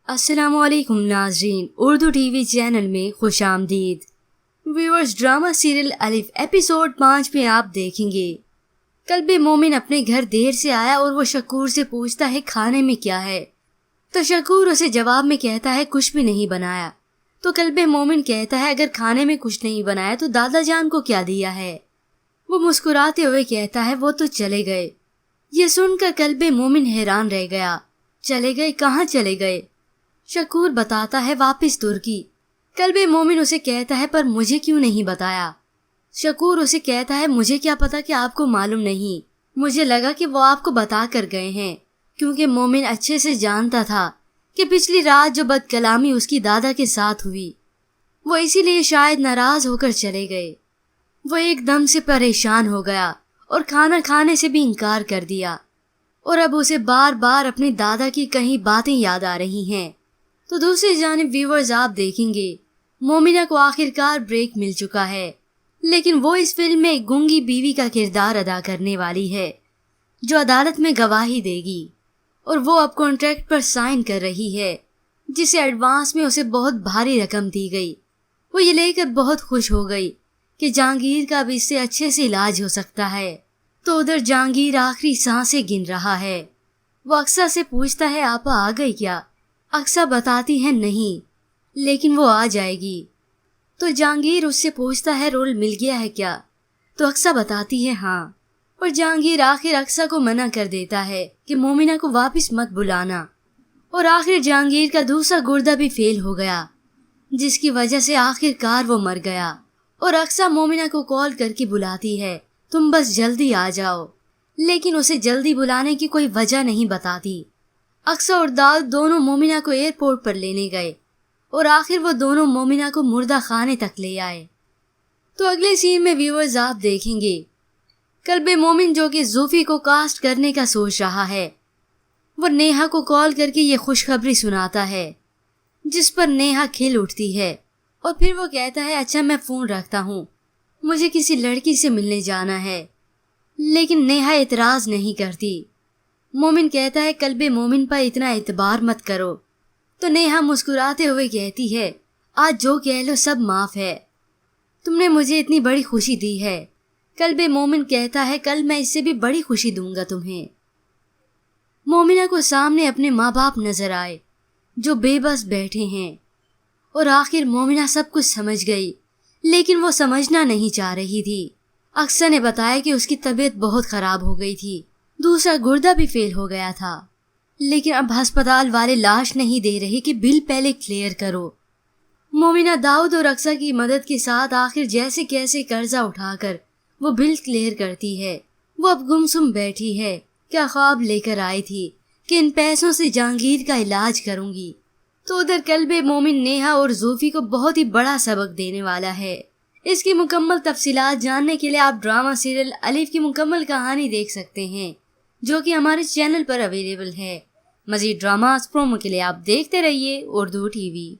अस्सलाम वालेकुम नाज़रीन, उर्दू टीवी चैनल में खुश आमदीद। व्यूअर्स, ड्रामा सीरियल अलिफ एपिसोड 5 में आप देखेंगे कल्बे मोमिन अपने घर देर से आया और वो शकूर से पूछता है खाने में क्या है। तो शकूर उसे जवाब में कहता है कुछ भी नहीं बनाया। तो कल्बे मोमिन कहता है अगर खाने में कुछ नहीं बनाया तो दादा जान को क्या दिया है। वो मुस्कुराते हुए कहता है वो तो चले गए। ये सुनकर कल्बे मोमिन हैरान रह गया। चले गए? कहाँ चले गए? शकूर बताता है वापस तुर्की। कल्बे मोमिन उसे कहता है पर मुझे क्यों नहीं बताया। शकूर उसे कहता है मुझे क्या पता कि आपको मालूम नहीं, मुझे लगा कि वो आपको बता कर गए हैं, क्योंकि मोमिन अच्छे से जानता था कि पिछली रात जो बदकलामी उसकी दादा के साथ हुई वो इसीलिए शायद नाराज होकर चले गए। वो एकदम से परेशान हो गया और खाना खाने से भी इनकार कर दिया और अब उसे बार बार अपने दादा की कई बातें याद आ रही हैं। तो दूसरी जानिब व्यूअर्स, आप देखेंगे मोमिना को आखिरकार ब्रेक मिल चुका है, लेकिन वो इस फिल्म में एक गूंगी बीवी का किरदार अदा करने वाली है जो अदालत में गवाही देगी और वो अब कॉन्ट्रैक्ट पर साइन कर रही है जिसे एडवांस में उसे बहुत भारी रकम दी गई। वो ये लेकर बहुत खुश हो गई कि जहांगीर का भी इससे अच्छे से इलाज हो सकता है। तो उधर जहांगीर आखिरी सांसें गिन रहा है। वो अक्सा से पूछता है आपा आ गई क्या। अक्सा बताती है नहीं, लेकिन वो आ जाएगी। तो जहांगीर उससे पूछता है रोल मिल गया है क्या। तो अक्सा बताती है हाँ। और जहांगीर आखिर अक्सा को मना कर देता है कि मोमिना को वापस मत बुलाना। और आखिर जहांगीर का दूसरा गुर्दा भी फेल हो गया, जिसकी वजह से आखिरकार वो मर गया। और अक्सा मोमिना को कॉल करके बुलाती है तुम बस जल्दी आ जाओ, लेकिन उसे जल्दी बुलाने की कोई वजह नहीं बताती। अक्सा और दाऊद दोनों मोमिना को एयरपोर्ट पर लेने गए और आखिर वो दोनों मोमिना को मुर्दा खाने तक ले आए। तो अगले सीन में व्यूअर्स आप देखेंगे कल्बे मोमिन जो कि ज़ूफी को कास्ट करने का सोच रहा है, वो नेहा को कॉल करके ये खुशखबरी सुनाता है, जिस पर नेहा खिल उठती है और फिर वो कहता है अच्छा मैं फोन रखता हूँ, मुझे किसी लड़की से मिलने जाना है। लेकिन नेहा एतराज नहीं करती। मोमिन कहता है कल्बे मोमिन पर इतना एतबार मत करो। तो नेहा मुस्कुराते हुए कहती है आज जो कह लो सब माफ है, तुमने मुझे इतनी बड़ी खुशी दी है। कल्बे मोमिन कहता है कल मैं इससे भी बड़ी खुशी दूंगा तुम्हें। मोमिना को सामने अपने माँ बाप नजर आए जो बेबस बैठे हैं और आखिर मोमिना सब कुछ समझ गई, लेकिन वो समझना नहीं चाह रही थी। अक्सर ने बताया कि उसकी तबीयत बहुत खराब हो गई थी, दूसरा गुर्दा भी फेल हो गया था, लेकिन अब अस्पताल वाले लाश नहीं दे रहे कि बिल पहले क्लियर करो। मोमिना दाऊद और अक्सा की मदद के साथ आखिर जैसे कैसे कर्जा उठाकर वो बिल क्लियर करती है। वो अब गुमसुम बैठी है, क्या ख्वाब लेकर आई थी कि इन पैसों से जहांगीर का इलाज करूंगी। तो उधर कल्बे मोमिन नेहा और ज़ूफी को बहुत ही बड़ा सबक देने वाला है। इसकी मुकम्मल तफसीलात जानने के लिए आप ड्रामा सीरियल अलिफ की मुकम्मल कहानी देख सकते हैं, जो कि हमारे चैनल पर अवेलेबल है। मजीद ड्रामा प्रोमो के लिए आप देखते रहिए उर्दू टीवी।